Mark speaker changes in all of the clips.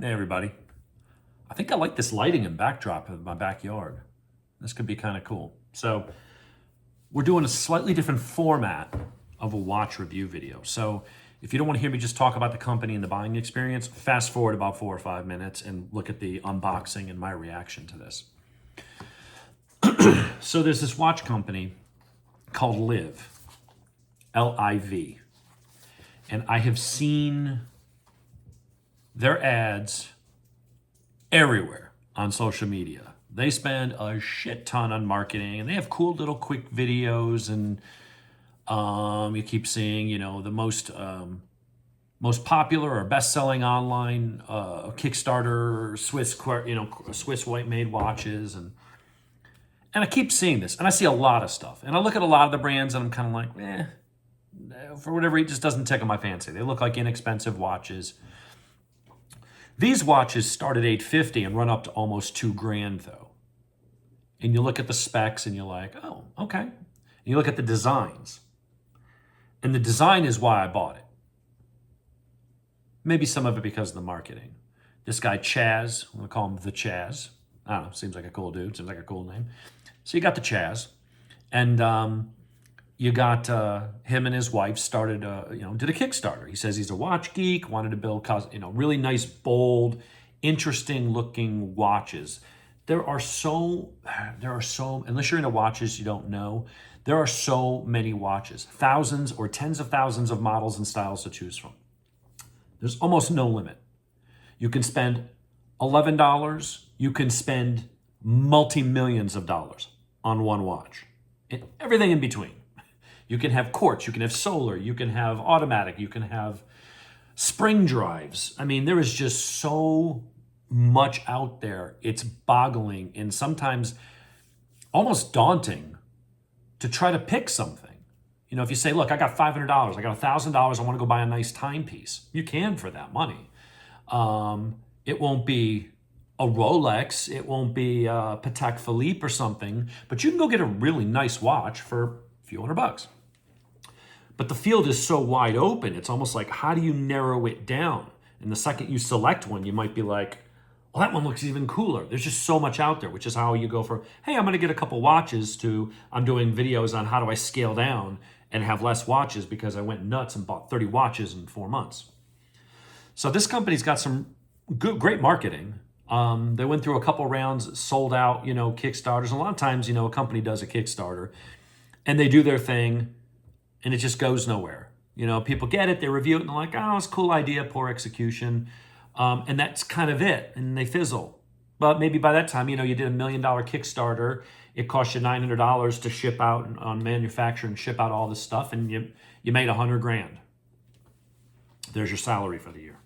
Speaker 1: Hey everybody. I think I like this lighting and backdrop of my backyard. This could be kind of cool. So we're doing a slightly different format of a watch review video. So if you don't want to hear me just talk about the company and the buying experience, fast forward about 4 or 5 minutes and look at the unboxing and my reaction to this. So there's this watch company called Liv, L-I-V. And I have seen their ads everywhere on social media. They spend a shit ton on marketing, and they have cool little quick videos, and you keep seeing, the most popular or best-selling online Kickstarter Swiss white-made watches, and I keep seeing this, and I see a lot of stuff, and I look at a lot of the brands, and I'm kind of like, for whatever reason, it just doesn't tickle my fancy. They look like inexpensive watches. These watches start at $850 and run up to almost $2,000 though. And you look at the specs and you're like, oh, okay. And you look at the designs. And the design is why I bought it. Maybe some of it because of the marketing. This guy Chaz, I'm gonna call him the Chaz. I don't know, seems like a cool dude, seems like a cool name. So you got the Chaz. And you got him and his wife started, did a Kickstarter. He says he's a watch geek, wanted to build, really nice, bold, interesting looking watches. There are so, unless you're into watches, you don't know, there are so many watches, thousands or tens of thousands of models and styles to choose from. There's almost no limit. You can spend $11, you can spend multi-millions of dollars on one watch, and everything in between. You can have quartz, you can have solar, you can have automatic, you can have spring drives. I mean, there is just so much out there. It's boggling and sometimes almost daunting to try to pick something. If you say, look, I got $500, I got $1,000, I want to go buy a nice timepiece. You can for that money. It won't be a Rolex, it won't be a Patek Philippe or something, but you can go get a really nice watch for a few $100. But the field is so wide open, it's almost like, how do you narrow it down? And the second you select one, you might be like, well, that one looks even cooler. There's just so much out there, which is how you go from, hey, I'm gonna get a couple watches to, I'm doing videos on how do I scale down and have less watches because I went nuts and bought 30 watches in 4 months. So this company's got some great marketing. They went through a couple rounds, sold out, Kickstarters. And a lot of times, a company does a Kickstarter and they do their thing, and it just goes nowhere. People get it, they review it, and they're like, oh, it's a cool idea, poor execution. And that's kind of it, and they fizzle. But maybe by that time, you did $1 million Kickstarter. It cost you $900 to ship out on manufacture and ship out all this stuff, and you made $100,000. There's your salary for the year.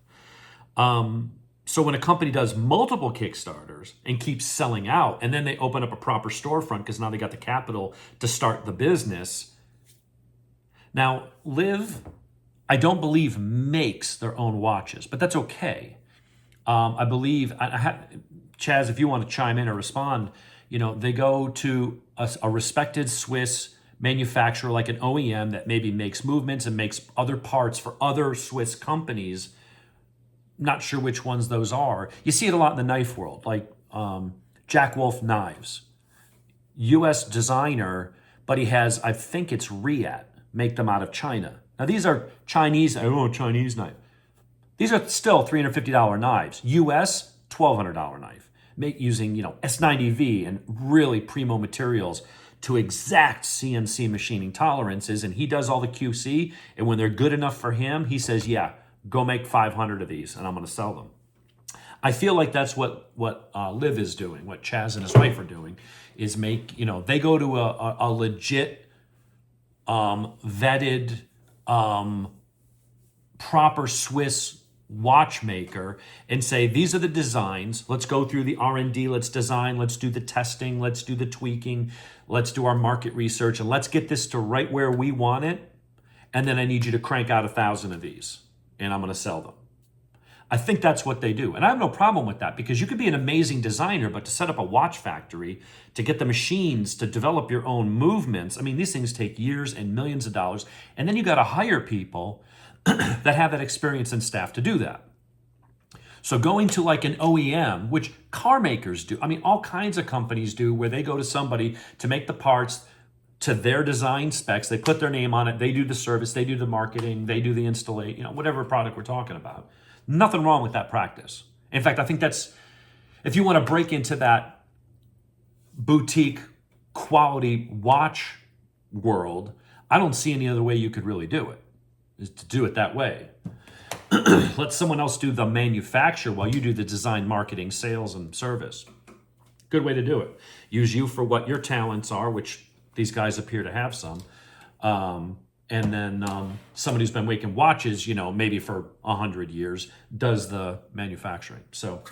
Speaker 1: So when a company does multiple Kickstarters and keeps selling out, and then they open up a proper storefront because now they got the capital to start the business. Now, Liv, I don't believe makes their own watches, but that's okay. I believe, Chaz, if you want to chime in or respond, they go to a respected Swiss manufacturer like an OEM that maybe makes movements and makes other parts for other Swiss companies. Not sure which ones those are. You see it a lot in the knife world, like Jack Wolf Knives. U.S. designer, but he has, I think it's Riyadh, make them out of China. Now these are Chinese knife. These are still $350 knives. U.S., $1,200 knife. Using, S90V and really primo materials to exact CNC machining tolerances, and he does all the QC, and when they're good enough for him, he says, yeah, go make 500 of these, and I'm gonna sell them. I feel like that's what Liv is doing, what Chaz and his wife are doing, is they go to a legit, vetted, proper Swiss watchmaker and say, these are the designs. Let's go through the R&D. Let's design. Let's do the testing. Let's do the tweaking. Let's do our market research. And let's get this to right where we want it. And then I need you to crank out 1,000 of these. And I'm going to sell them. I think that's what they do. And I have no problem with that because you could be an amazing designer, but to set up a watch factory, to get the machines, to develop your own movements, I mean, these things take years and millions of dollars. And then you got to hire people that have that experience and staff to do that. So going to like an OEM, which car makers do, I mean, all kinds of companies do, where they go to somebody to make the parts to their design specs. They put their name on it. They do the service. They do the marketing. They do the installation, whatever product we're talking about. Nothing wrong with that practice. In fact, I think that's, if you want to break into that boutique quality watch world, I don't see any other way you could really do it, is to do it that way. Let someone else do the manufacture while you do the design, marketing, sales, and service. Good way to do it. Use you for what your talents are, which these guys appear to have some. And then somebody who's been making watches, maybe for 100 years, does the manufacturing. So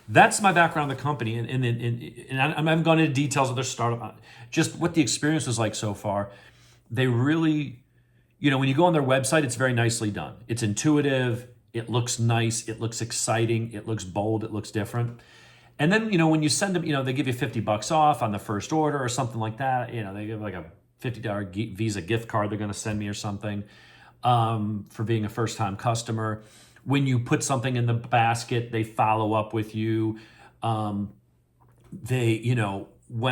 Speaker 1: that's my background in the company. And I haven't gone into details of their startup, just what the experience was like so far. They really, when you go on their website, it's very nicely done. It's intuitive. It looks nice. It looks exciting. It looks bold. It looks different. And then, when you send them, they give you $50 off on the first order or something like that. They give like a $50 Visa gift card they're going to send me or something for being a first-time customer. When you put something in the basket, they follow up with you. When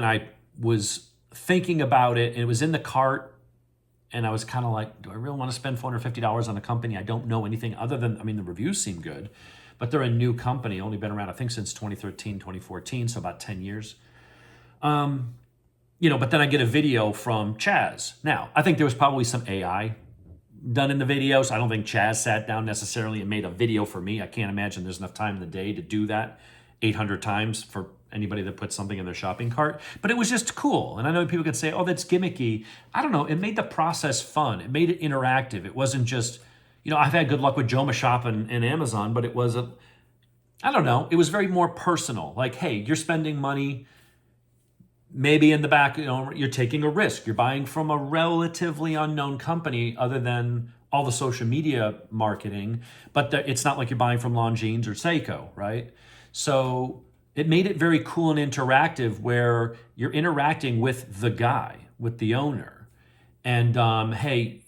Speaker 1: I was thinking about it, and it was in the cart, and I was kind of like, do I really want to spend $450 on a company I don't know anything other than, the reviews seem good, but they're a new company, only been around, I think, since 2013, 2014, so about 10 years. But then I get a video from Chaz. Now, I think there was probably some AI done in the video, so I don't think Chaz sat down necessarily and made a video for me. I can't imagine there's enough time in the day to do that 800 times for anybody that puts something in their shopping cart. But it was just cool. And I know people could say, oh, that's gimmicky. I don't know. It made the process fun. It made it interactive. It wasn't just, I've had good luck with Joma Shop and Amazon, but it was I don't know. It was very more personal. Like, hey, you're spending money. Maybe in the back, you're taking a risk. You're buying from a relatively unknown company other than all the social media marketing, but it's not like you're buying from Longines or Seiko, right? So it made it very cool and interactive, where you're interacting with the guy, with the owner. And hey,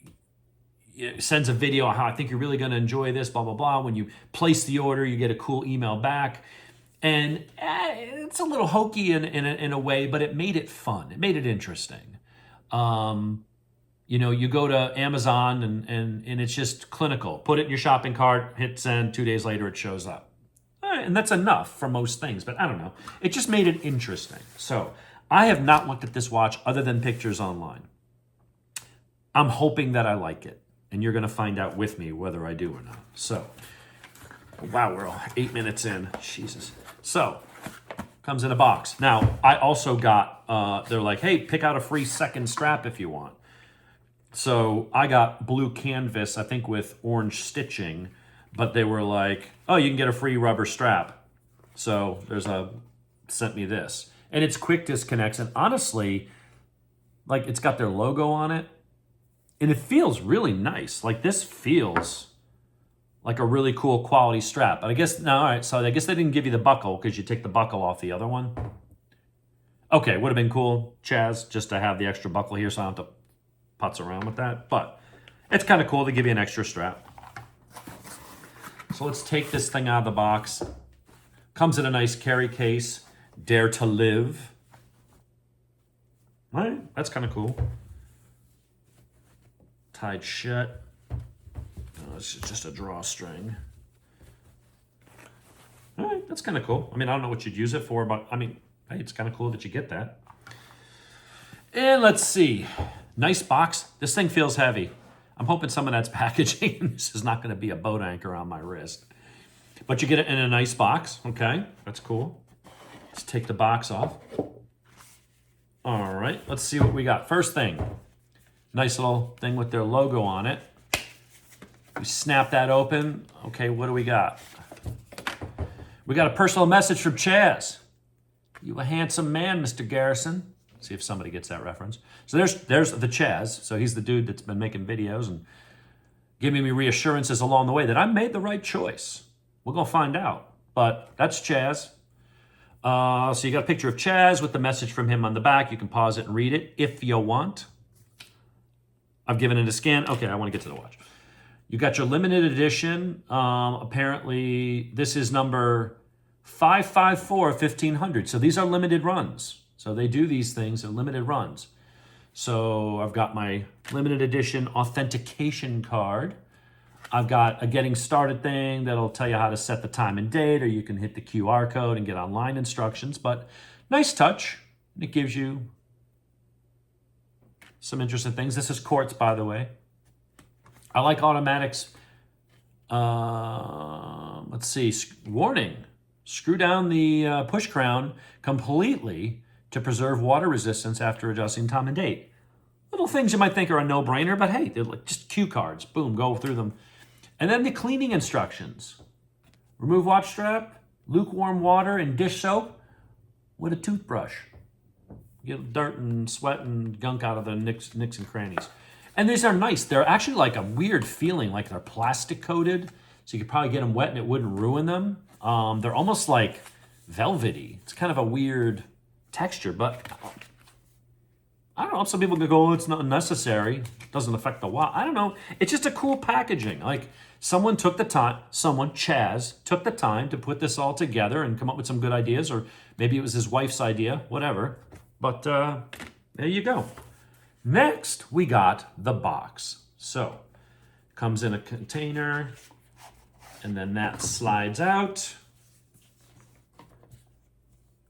Speaker 1: it sends a video how I think you're really going to enjoy this, blah, blah, blah. When you place the order, you get a cool email back. And it's a little hokey in a way, but it made it fun. It made it interesting. You go to Amazon and it's just clinical. Put it in your shopping cart, hit send, 2 days later it shows up. And that's enough for most things, but I don't know. It just made it interesting. So I have not looked at this watch other than pictures online. I'm hoping that I like it, and you're going to find out with me whether I do or not. So, wow, we're 8 minutes in. Jesus. So, comes in a box. Now, I also got, they're like, hey, pick out a free second strap if you want. So I got blue canvas, I think with orange stitching, but they were like, oh, you can get a free rubber strap. So sent me this. And it's quick disconnects. And honestly, like, it's got their logo on it. And it feels really nice. Like, this feels like a really cool quality strap. But I guess, no, all right, so I guess they didn't give you the buckle because you take the buckle off the other one. Okay, would have been cool, Chaz, just to have the extra buckle here so I don't have to putz around with that. But it's kind of cool to give you an extra strap. So let's take this thing out of the box. Comes in a nice carry case. Dare to live. All right, that's kind of cool. Tied shut. Oh, it's just a drawstring. All right, that's kind of cool. I mean, I don't know what you'd use it for, but I mean, hey, it's kind of cool that you get that. And let's see. Nice box. This thing feels heavy. I'm hoping some of that's packaging. This is not going to be a boat anchor on my wrist. But you get it in a nice box. Okay, that's cool. Let's take the box off. All right, let's see what we got. First thing, nice little thing with their logo on it. We snap that open. Okay, what do we got? We got a personal message from Chaz. You a handsome man, Mr. Garrison. See if somebody gets that reference. So there's the Chaz. So he's the dude that's been making videos and giving me reassurances along the way that I made the right choice. We're going to find out. But that's Chaz. So you got a picture of Chaz with the message from him on the back. You can pause it and read it if you want. I've given it a scan. Okay, I want to get to the watch. You got your limited edition. Apparently, this is number 554 of 1500. So these are limited runs. So they do these things in limited runs. So I've got my limited edition authentication card. I've got a getting started thing that'll tell you how to set the time and date, or you can hit the QR code and get online instructions. But nice touch. It gives you some interesting things. This is quartz, by the way. I like automatics. Let's see. Warning. Screw down the push crown completely to preserve water resistance after adjusting time and date. Little things you might think are a no-brainer, but hey, they're like just cue cards. Boom, go through them. And then the cleaning instructions. Remove watch strap, lukewarm water, and dish soap with a toothbrush. Get dirt and sweat and gunk out of the nicks and crannies. And these are nice. They're actually like a weird feeling, like they're plastic coated. So you could probably get them wet and it wouldn't ruin them. They're almost like velvety. It's kind of a weird texture, but I don't know. Some people could go, oh, it's not necessary. It doesn't affect the watch. I don't know. It's just a cool packaging. Like someone took the time, Chaz, took the time to put this all together and come up with some good ideas, or maybe it was his wife's idea, whatever. But there you go. Next, we got the box. So, comes in a container, and then that slides out.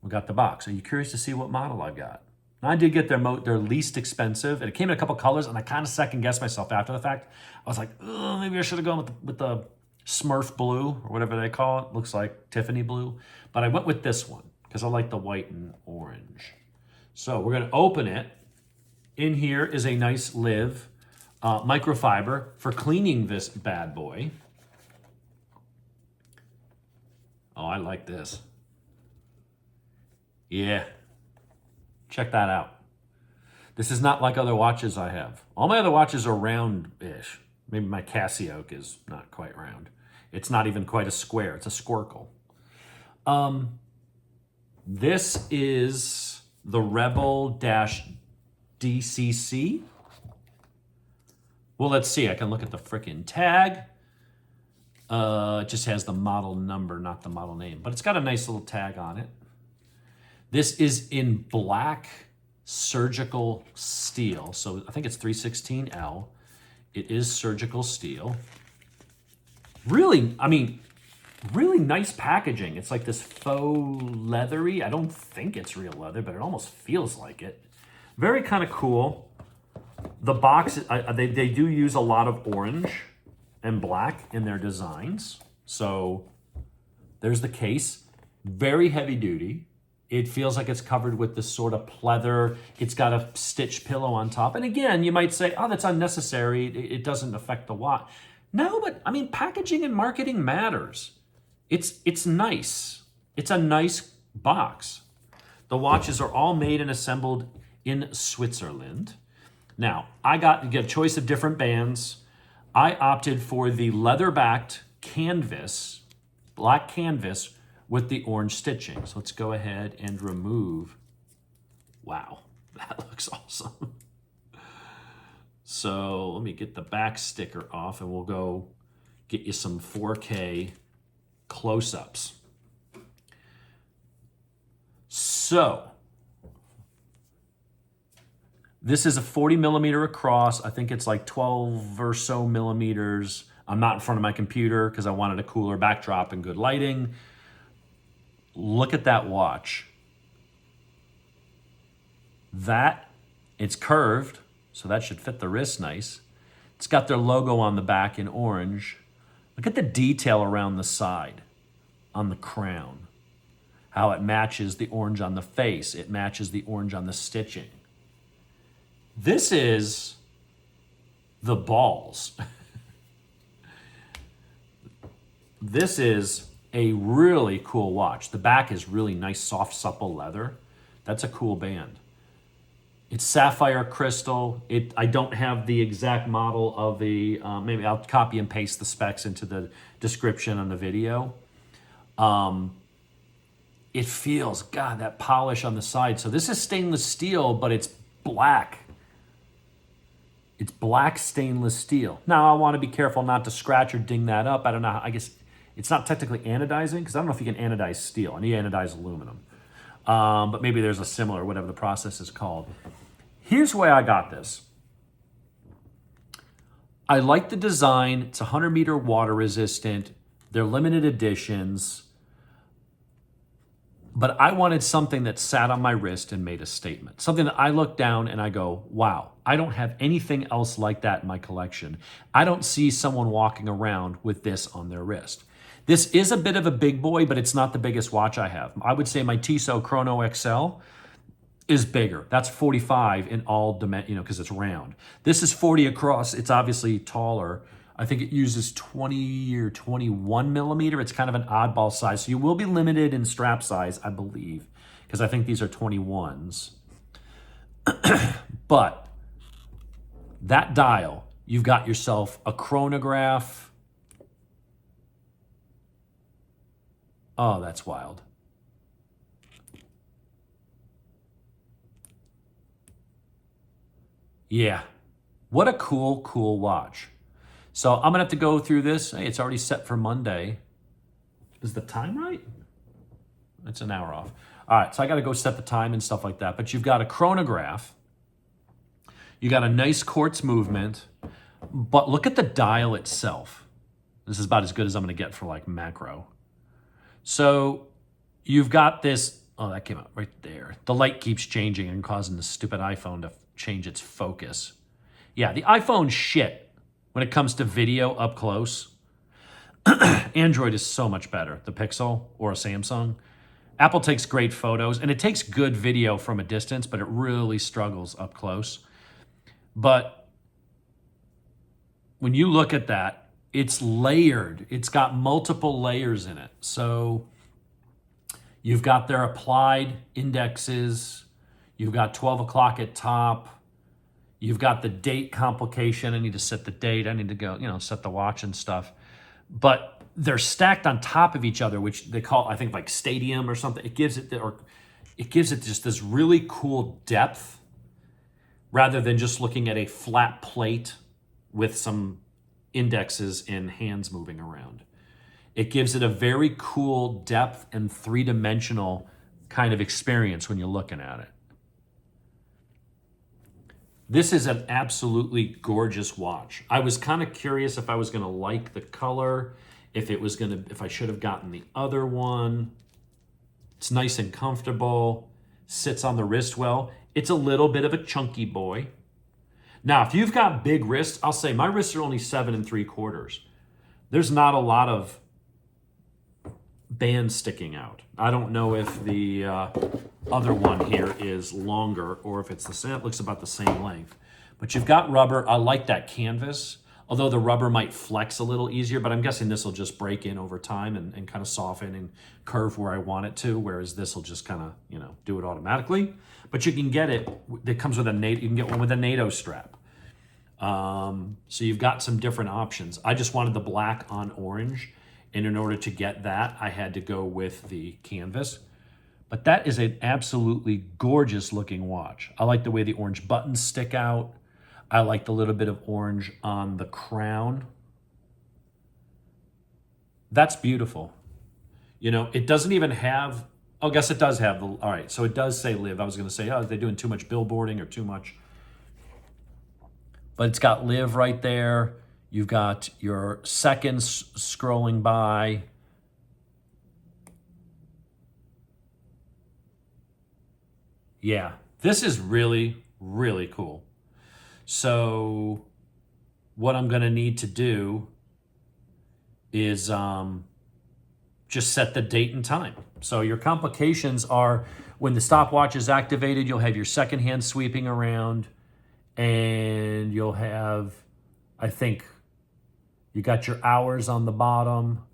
Speaker 1: We got the box. Are you curious to see what model I got? I did get their least expensive, and it came in a couple colors, and I kind of second-guessed myself after the fact. I was like, oh, maybe I should have gone with the Smurf blue, or whatever they call it. Looks like Tiffany blue. But I went with this one, because I like the white and orange. So we're going to open it. In here is a nice Liv microfiber for cleaning this bad boy. Oh, I like this. Yeah. Check that out. This is not like other watches I have. All my other watches are round-ish. Maybe my Casio is not quite round. It's not even quite a square. It's a squircle. This is the Rebel-DCC. Well, let's see. I can look at the frickin' tag. It just has the model number, not the model name. But it's got a nice little tag on it. This is in black surgical steel. So I think it's 316L. It is surgical steel. Really, I mean, really nice packaging. It's like this faux leathery. I don't think it's real leather, but it almost feels like it. Very kind of cool. The box, they do use a lot of orange and black in their designs. So there's the case. Very heavy duty. It feels like it's covered with this sort of pleather. It's got a stitch pillow on top. And again, you might say, oh, that's unnecessary. It doesn't affect the watch. No, but I mean, packaging and marketing matters. It's nice. It's a nice box. The watches are all made and assembled in Switzerland. Now, you get a choice of different bands. I opted for the leather-backed canvas, black canvas, with the orange stitching. So let's go ahead and remove. Wow, that looks awesome. So let me get the back sticker off and we'll go get you some 4K close-ups. So this is a 40 millimeter across. I think it's like 12 or so millimeters. I'm not in front of my computer because I wanted a cooler backdrop and good lighting. Look at that watch. It's curved, so that should fit the wrist nice. It's got their logo on the back in orange. Look at the detail around the side, on the crown. How it matches the orange on the face. It matches the orange on the stitching. This is the balls. This is a really cool watch. The back is really nice, soft, supple leather. That's a cool band. It's sapphire crystal. I don't have the exact model of the, maybe I'll copy and paste the specs into the description on the video. It feels, God, that polish on the side. So this is stainless steel, but it's black. It's black stainless steel. Now, I want to be careful not to scratch or ding that up. I don't know. I guess it's not technically anodizing because I don't know if you can anodize steel. I need to anodize aluminum. But maybe there's a similar, whatever the process is called. Here's why I got this. I like the design. It's 100-meter water resistant. They're limited editions. But I wanted something that sat on my wrist and made a statement. Something that I look down and I go, wow, I don't have anything else like that in my collection. I don't see someone walking around with this on their wrist. This is a bit of a big boy, but it's not the biggest watch I have. I would say my Tissot Chrono XL is bigger. That's 45 in all dimensions, because it's round. This is 40 across. It's obviously taller. I think it uses 20 or 21 millimeter. It's kind of an oddball size. So you will be limited in strap size, I believe, because I think these are 21s. But that dial, you've got yourself a chronograph. Oh, that's wild. Yeah. What a cool watch. So I'm going to have to go through this. Hey, it's already set for Monday. Is the time right? It's an hour off. All right, so I got to go set the time and stuff like that. But you've got a chronograph. You got a nice quartz movement. But look at the dial itself. This is about as good as I'm going to get for like macro. So you've got this. Oh, that came out right there. The light keeps changing and causing the stupid iPhone to change its focus. Yeah, the iPhone's shit when it comes to video up close. Android is so much better. The Pixel or a Samsung. Apple takes great photos and it takes good video from a distance, but it really struggles up close. But when you look at that, it's layered. It's got multiple layers in it. So you've got their applied indexes. You've got 12 o'clock at top. You've got the date complication. I need to set the date. I need to go, set the watch and stuff. But they're stacked on top of each other, which they call, I think, like stadium or something. It gives it just this really cool depth rather than just looking at a flat plate with some indexes and hands moving around. It gives it a very cool depth and three-dimensional kind of experience when you're looking at it. This is an absolutely gorgeous watch. I was kind of curious if I was going to like the color, if I should have gotten the other one. It's nice and comfortable, sits on the wrist well. It's a little bit of a chunky boy. Now, if you've got big wrists, I'll say my wrists are only 7 3/4. There's not a lot of band sticking out. I don't know if the other one here is longer or if it's the same. It looks about the same length. But you've got rubber. I like that canvas, although the rubber might flex a little easier, but I'm guessing this will just break in over time and kind of soften and curve where I want it to, whereas this will just kind of, do it automatically. But you can get it. It comes with you can get one with a NATO strap. So you've got some different options. I just wanted the black on orange. And in order to get that, I had to go with the canvas. But that is an absolutely gorgeous looking watch. I like the way the orange buttons stick out. I like the little bit of orange on the crown. That's beautiful. It doesn't even have, I guess it does have all right, so it does say Liv. I was going to say, oh, they're doing too much billboarding or too much. But it's got Liv right there. You've got your seconds scrolling by. Yeah, this is really, really cool. So what I'm going to need to do is just set the date and time. So your complications are when the stopwatch is activated, you'll have your second hand sweeping around and you'll have, I think, you got your hours on the bottom.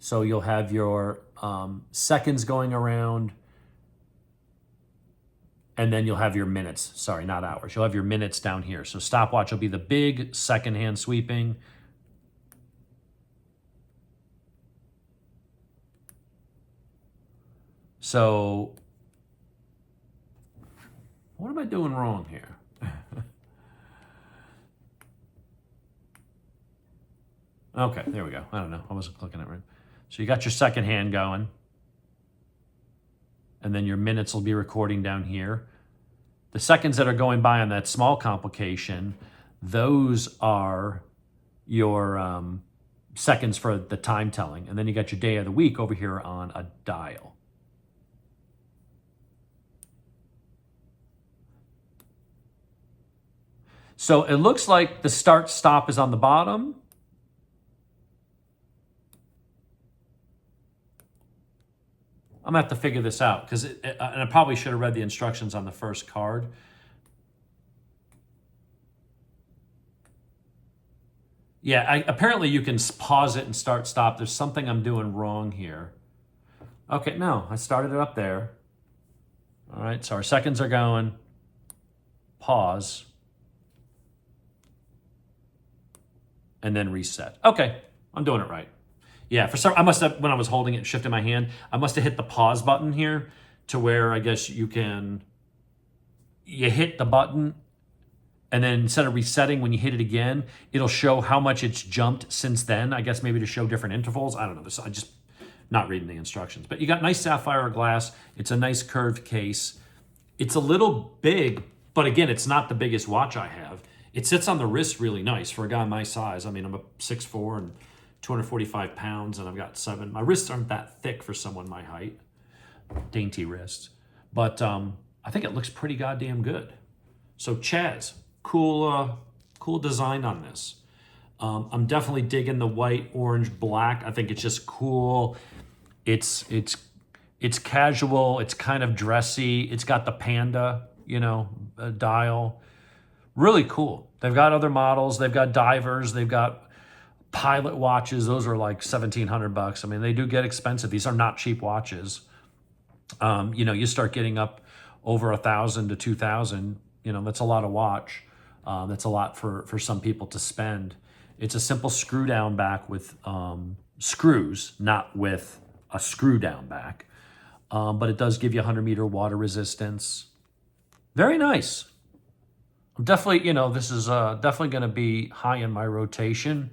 Speaker 1: So you'll have your seconds going around. And then you'll have your minutes. Sorry, not hours. You'll have your minutes down here. So stopwatch will be the big second hand sweeping. So what am I doing wrong here? Okay, there we go. I don't know. I wasn't clicking it right. So you got your second hand going. And then your minutes will be recording down here. The seconds that are going by on that small complication, those are your seconds for the time telling. And then you got your day of the week over here on a dial. So it looks like the start stop is on the bottom. I'm gonna have to figure this out because and I probably should have read the instructions on the first card. Yeah, apparently you can pause it and start stop. There's something I'm doing wrong here. Okay, no, I started it up there. All right, so our seconds are going. Pause. And then reset. Okay, I'm doing it right. Yeah, for some, I must have, when I was holding it, shifting my hand, I must have hit the pause button here to where I guess you hit the button and then instead of resetting, when you hit it again, it'll show how much it's jumped since then. I guess maybe to show different intervals. I don't know. I just not reading the instructions. But you got nice sapphire glass. It's a nice curved case. It's a little big, but again, it's not the biggest watch I have. It sits on the wrist really nice for a guy my size. I mean, I'm a 6'4" and 245 pounds, and I've got 7. My wrists aren't that thick for someone my height. Dainty wrists. But I think it looks pretty goddamn good. So Chaz, cool design on this. I'm definitely digging the white, orange, black. I think it's just cool. It's casual. It's kind of dressy. It's got the panda, dial. Really cool. They've got other models. They've got divers. They've got pilot watches. Those are like $1,700. I mean, they do get expensive. These are not cheap watches. You start getting up over $1,000 to $2,000. That's a lot of watch. That's a lot for some people to spend. It's a simple screw down back with screws, not with a screw down back. But it does give you 100-meter water resistance. Very nice. I'm definitely, this is definitely going to be high in my rotation.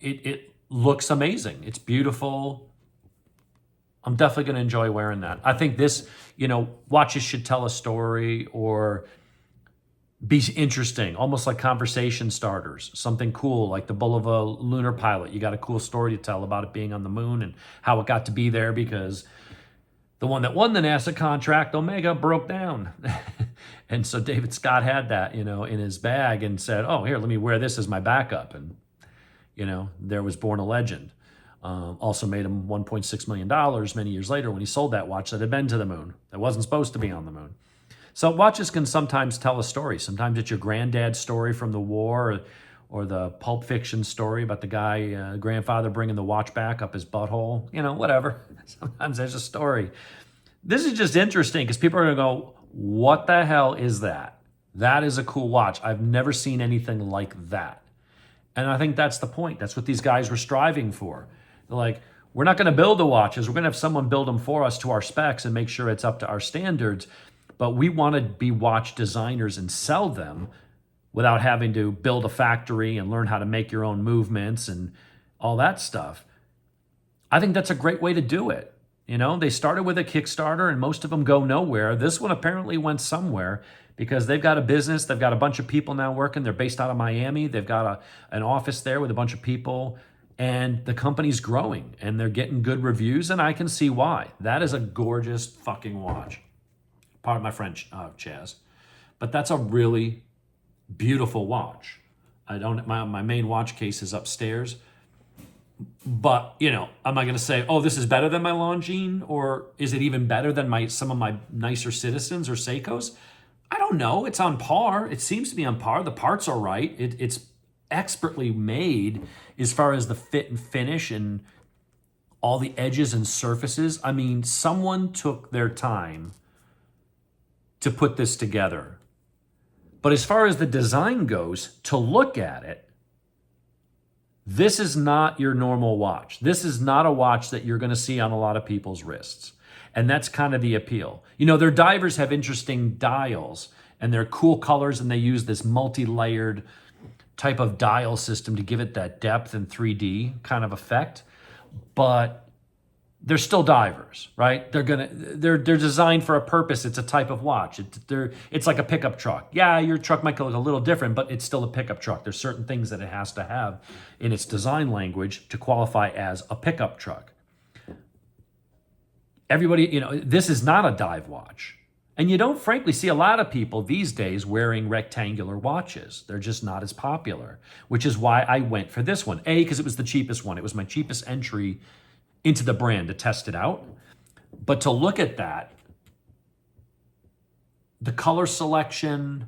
Speaker 1: It looks amazing. It's beautiful. I'm definitely going to enjoy wearing that. I think this, watches should tell a story or be interesting, almost like conversation starters, something cool like the bull of a lunar pilot. You got a cool story to tell about it being on the moon and how it got to be there because the one that won the NASA contract, Omega, broke down. And so David Scott had that, in his bag and said, oh, here, let me wear this as my backup. And, there was born a legend. Also made him $1.6 million many years later when he sold that watch that had been to the moon, that wasn't supposed to be on the moon. So watches can sometimes tell a story. Sometimes it's your granddad's story from the war or the Pulp Fiction story about the guy, grandfather bringing the watch back up his butthole, whatever. Sometimes there's a story. This is just interesting because people are going to go, what the hell is that? That is a cool watch. I've never seen anything like that. And I think that's the point. That's what these guys were striving for. They're like, we're not going to build the watches. We're going to have someone build them for us to our specs and make sure it's up to our standards. But we want to be watch designers and sell them without having to build a factory and learn how to make your own movements and all that stuff. I think that's a great way to do it. They started with a Kickstarter and most of them go nowhere. This one apparently went somewhere because they've got a business. They've got a bunch of people now working. They're based out of Miami. They've got an office there with a bunch of people and the company's growing and they're getting good reviews and I can see why. That is a gorgeous fucking watch. Pardon my French, Chaz. But that's a really beautiful watch. My main watch case is upstairs. But, am I going to say, oh, this is better than my Longines? Or is it even better than some of my nicer Citizens or Seikos? I don't know. It's on par. It seems to be on par. The parts are right. It's expertly made as far as the fit and finish and all the edges and surfaces. I mean, someone took their time to put this together. But as far as the design goes, to look at it, this is not your normal watch. This is not a watch that you're going to see on a lot of people's wrists. And that's kind of the appeal. Their divers have interesting dials and they're cool colors and they use this multi-layered type of dial system to give it that depth and 3D kind of effect, but they're still divers, right? They're designed for a purpose. It's a type of watch. It's like a pickup truck. Yeah, your truck might look a little different, but it's still a pickup truck. There's certain things that it has to have in its design language to qualify as a pickup truck. Everybody, this is not a dive watch. And you don't frankly see a lot of people these days wearing rectangular watches. They're just not as popular, which is why I went for this one. A, because it was the cheapest one. It was my cheapest entry into the brand to test it out. But to look at that, the color selection,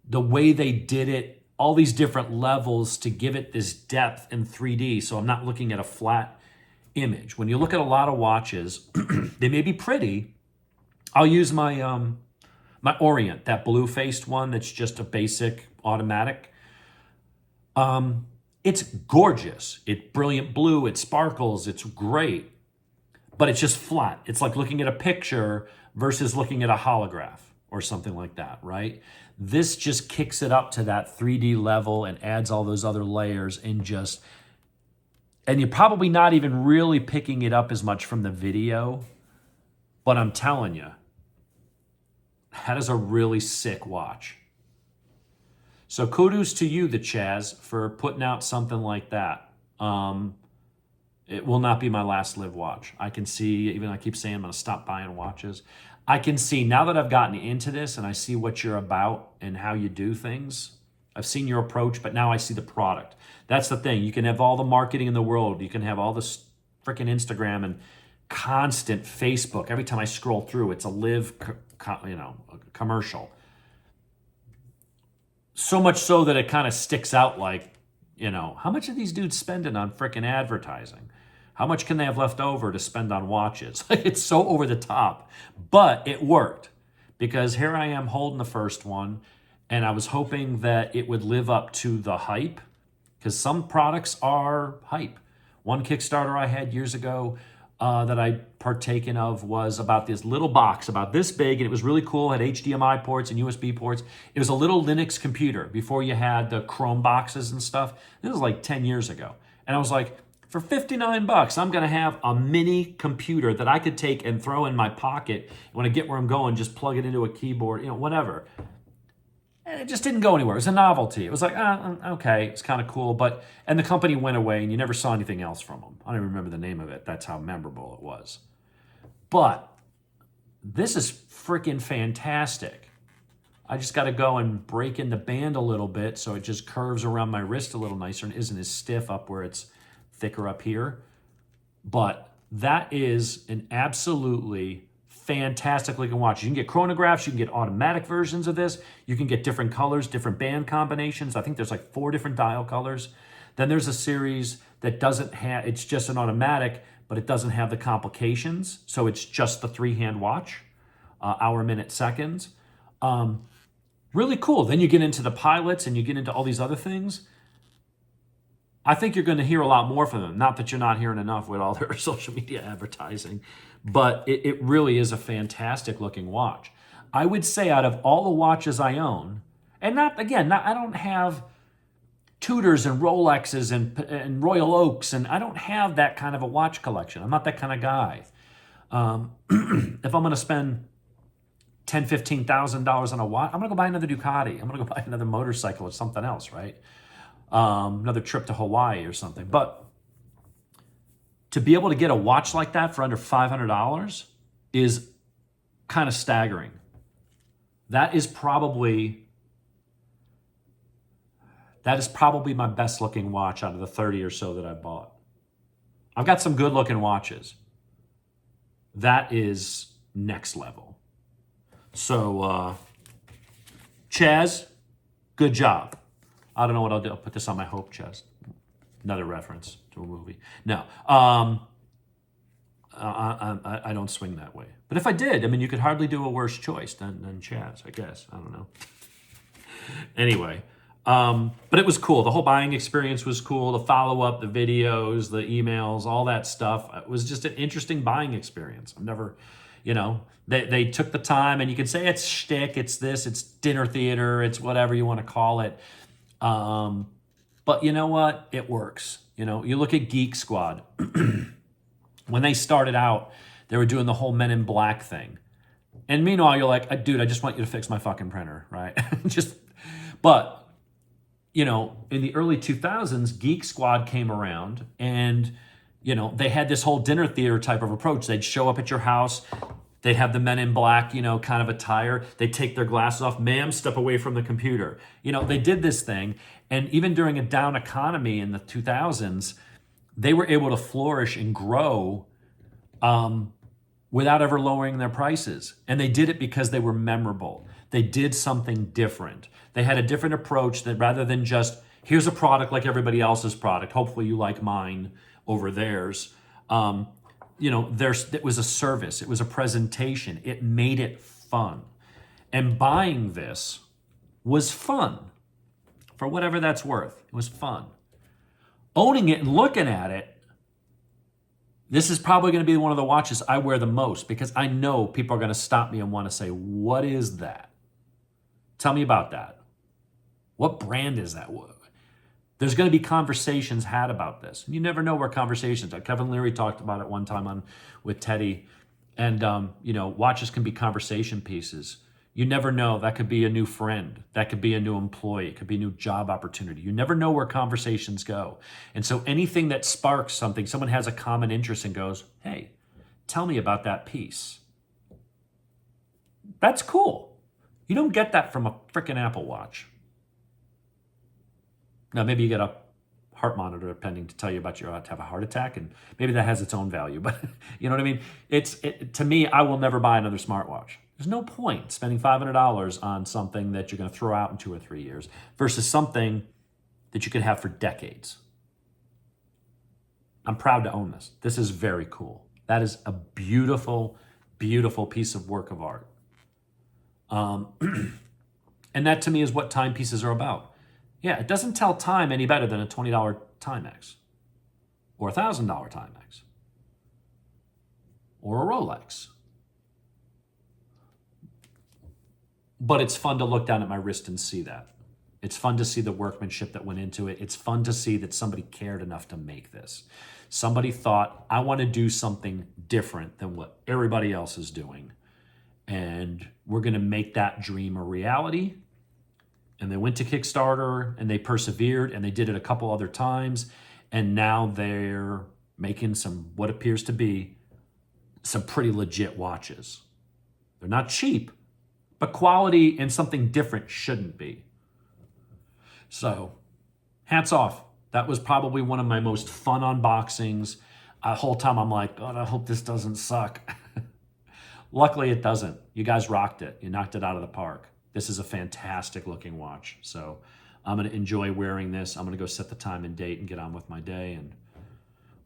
Speaker 1: the way they did it, all these different levels to give it this depth in 3D. So I'm not looking at a flat image. When you look at a lot of watches, they may be pretty. I'll use my my Orient, that blue-faced one that's just a basic automatic. It's gorgeous. It's brilliant blue. It sparkles. It's great. But it's just flat. It's like looking at a picture versus looking at a holograph or something like that, right? This just kicks it up to that 3D level and adds all those other layers and you're probably not even really picking it up as much from the video, but I'm telling you, that is a really sick watch. So kudos to you, the Chaz, for putting out something like that. It will not be my last Liv watch. I can see, even I keep saying I'm going to stop buying watches. I can see now that I've gotten into this and I see what you're about and how you do things. I've seen your approach, but now I see the product. That's the thing. You can have all the marketing in the world. You can have all this freaking Instagram and constant Facebook. Every time I scroll through, it's a Liv, commercial. So much so that it kind of sticks out like, how much are these dudes spending on freaking advertising? How much can they have left over to spend on watches? It's so over the top, but it worked because here I am holding the first one and I was hoping that it would live up to the hype because some products are hype. One Kickstarter I had years ago that I partaken of was about this little box about this big, and it was really cool. It had HDMI ports and USB ports. It was a little Linux computer before you had the Chrome boxes and stuff. This was like 10 years ago. And I was like, for $59, I'm going to have a mini computer that I could take and throw in my pocket. When I get where I'm going, just plug it into a keyboard, whatever. And it just didn't go anywhere. It was a novelty. It was like, okay, it's kind of cool. And the company went away and you never saw anything else from them. I don't even remember the name of it. That's how memorable it was. But this is freaking fantastic. I just got to go and break in the band a little bit so it just curves around my wrist a little nicer and isn't as stiff up where it's thicker up here. But that is an absolutely fantastic looking watch. You can get chronographs, you can get automatic versions of this, you can get different colors, different band combinations. I think there's like 4 different dial colors. Then there's a series that doesn't have, it's just an automatic, but it doesn't have the complications. So it's just the 3-hand watch, hour, minute, seconds. Really cool. Then you get into the pilots and you get into all these other things. I think you're going to hear a lot more from them. Not that you're not hearing enough with all their social media advertising, but it really is a fantastic looking watch. I would say out of all the watches I own, and I don't have Tudors and Rolexes and Royal Oaks, and I don't have that kind of a watch collection. I'm not that kind of guy. If I'm going to spend $10,000, $15,000 on a watch, I'm going to go buy another Ducati. I'm going to go buy another motorcycle or something else, right? Another trip to Hawaii or something. But to be able to get a watch like that for under $500 is kind of staggering. That is probably my best looking watch out of the 30 or so that I bought. I've got some good looking watches. That is next level. So, Chaz, good job. I don't know what I'll do. I'll put this on my hope chest. Another reference to a movie. No, I don't swing that way. But if I did, you could hardly do a worse choice than Chaz, I guess. I don't know. Anyway, but it was cool. The whole buying experience was cool. The follow-up, the videos, the emails, all that stuff. It was just an interesting buying experience. I've never, they took the time, and you can say it's shtick, it's this, it's dinner theater, it's whatever you want to call it. But you know what? It works. You know, you look at Geek Squad. When they started out, they were doing the whole Men in Black thing. And meanwhile, you're like, dude, I just want you to fix my fucking printer, right? But, you know, in the early 2000s, Geek Squad came around and, you know, they had this whole dinner theater type of approach. They'd show up at your house. They'd have the Men in Black, you know, kind of attire. They'd take their glasses off. Ma'am, step away from the computer. You know, they did this thing. And even during a down economy in the 2000s, they were able to flourish and grow without ever lowering their prices. And they did it because they were memorable. They did something different. They had a different approach that rather than just, here's a product like everybody else's product, hopefully you like mine over theirs. You know, it was a service. It was a presentation. It made it fun. And buying this was fun. For whatever that's worth. It was fun. Owning it and looking at it, this is probably going to be one of the watches I wear the most because I know people are going to stop me and want to say, what is that? Tell me about that. What brand is that? There's going to be conversations had about this. You never know where conversations are. Kevin Leary talked about it one time with Teddy. And, you know, watches can be conversation pieces. You never know. That could be a new friend. That could be a new employee. It could be a new job opportunity. You never know where conversations go. And so anything that sparks something, someone has a common interest and goes, hey, tell me about that piece. That's cool. You don't get that from a freaking Apple Watch. Now, maybe you get a heart monitor pending to tell you about your to have a heart attack, and maybe that has its own value. But you know what I mean? To me, I will never buy another smartwatch. There's no point spending $500 on something that you're going to throw out in 2 or 3 years versus something that you could have for decades. I'm proud to own this. This is very cool. That is a beautiful, beautiful piece of work of art. And that to me is what timepieces are about. Yeah, it doesn't tell time any better than a $20 Timex or a $1,000 Timex or a Rolex. But it's fun to look down at my wrist and see that. It's fun to see the workmanship that went into it. It's fun to see that somebody cared enough to make this. Somebody thought, I want to do something different than what everybody else is doing. And we're going to make that dream a reality. And they went to Kickstarter and they persevered and they did it a couple other times. And now they're making some, what appears to be some pretty legit watches. They're not cheap, but quality and something different shouldn't be. So, hats off. That was probably one of my most fun unboxings. The whole time I'm like, God, I hope this doesn't suck. Luckily, it doesn't. You guys rocked it. You knocked it out of the park. This is a fantastic looking watch. So, I'm going to enjoy wearing this. I'm going to go set the time and date and get on with my day. And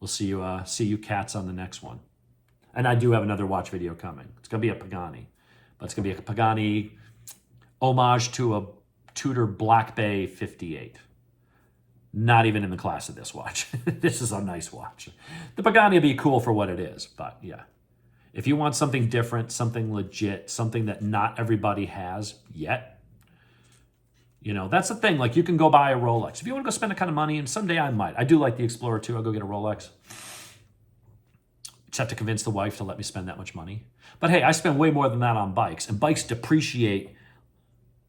Speaker 1: we'll see you cats on the next one. And I do have another watch video coming. It's going to be a Pagani. But it's going to be a Pagani homage to a Tudor Black Bay 58. Not even in the class of this watch. This is a nice watch. The Pagani will be cool for what it is, but yeah. If you want something different, something legit, something that not everybody has yet, you know, that's the thing. Like, you can go buy a Rolex. If you want to go spend that kind of money, and someday I might. I do like the Explorer too. I'll go get a Rolex. Just have to convince the wife to let me spend that much money. But hey, I spend way more than that on bikes, and bikes depreciate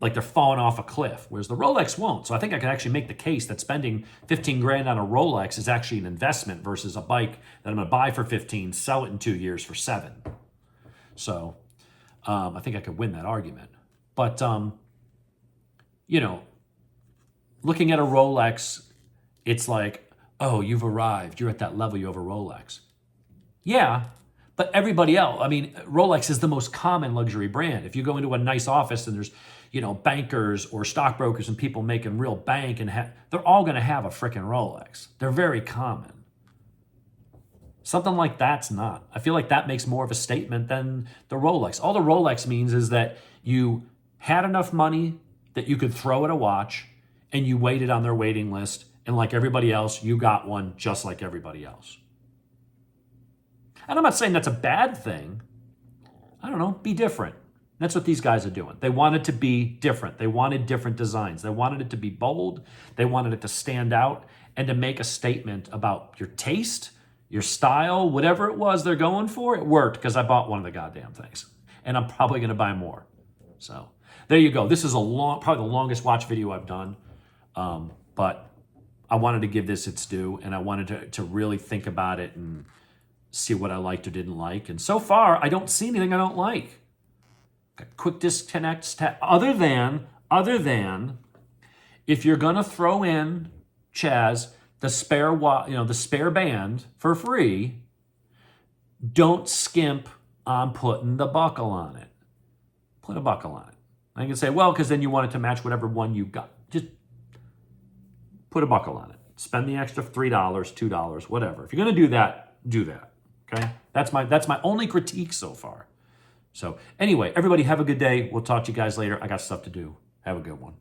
Speaker 1: like they're falling off a cliff, whereas the Rolex won't. So I think I can actually make the case that spending 15 grand on a Rolex is actually an investment versus a bike that I'm going to buy for 15, sell it in 2 years for 7. So I think I could win that argument. But, you know, looking at a Rolex, it's like, oh, you've arrived. You're at that level. You have a Rolex. Yeah, but everybody else, I mean, Rolex is the most common luxury brand. If you go into a nice office and there's, you know, bankers or stockbrokers and people making real bank, and they're all going to have a freaking Rolex. They're very common. Something like that's not. I feel like that makes more of a statement than the Rolex. All the Rolex means is that you had enough money that you could throw at a watch and you waited on their waiting list, and like everybody else, you got one just like everybody else. And I'm not saying that's a bad thing. I don't know, be different. That's what these guys are doing. They wanted to be different. They wanted different designs. They wanted it to be bold. They wanted it to stand out and to make a statement about your taste, your style, whatever it was they're going for. It worked because I bought one of the goddamn things. And I'm probably going to buy more. So there you go. This is probably the longest watch video I've done. But I wanted to give this its due, and I wanted to really think about it and see what I liked or didn't like. And so far, I don't see anything I don't like. Quick disconnects, other than if you're gonna throw in, Chaz, the spare band for free, don't skimp on putting the buckle on it. Put a buckle on it. I can say, well, because then you want it to match whatever one you got. Just put a buckle on it. Spend the extra $3, $2, whatever. If you're gonna do that, do that. Okay? That's my only critique so far. So anyway, everybody have a good day. We'll talk to you guys later. I got stuff to do. Have a good one.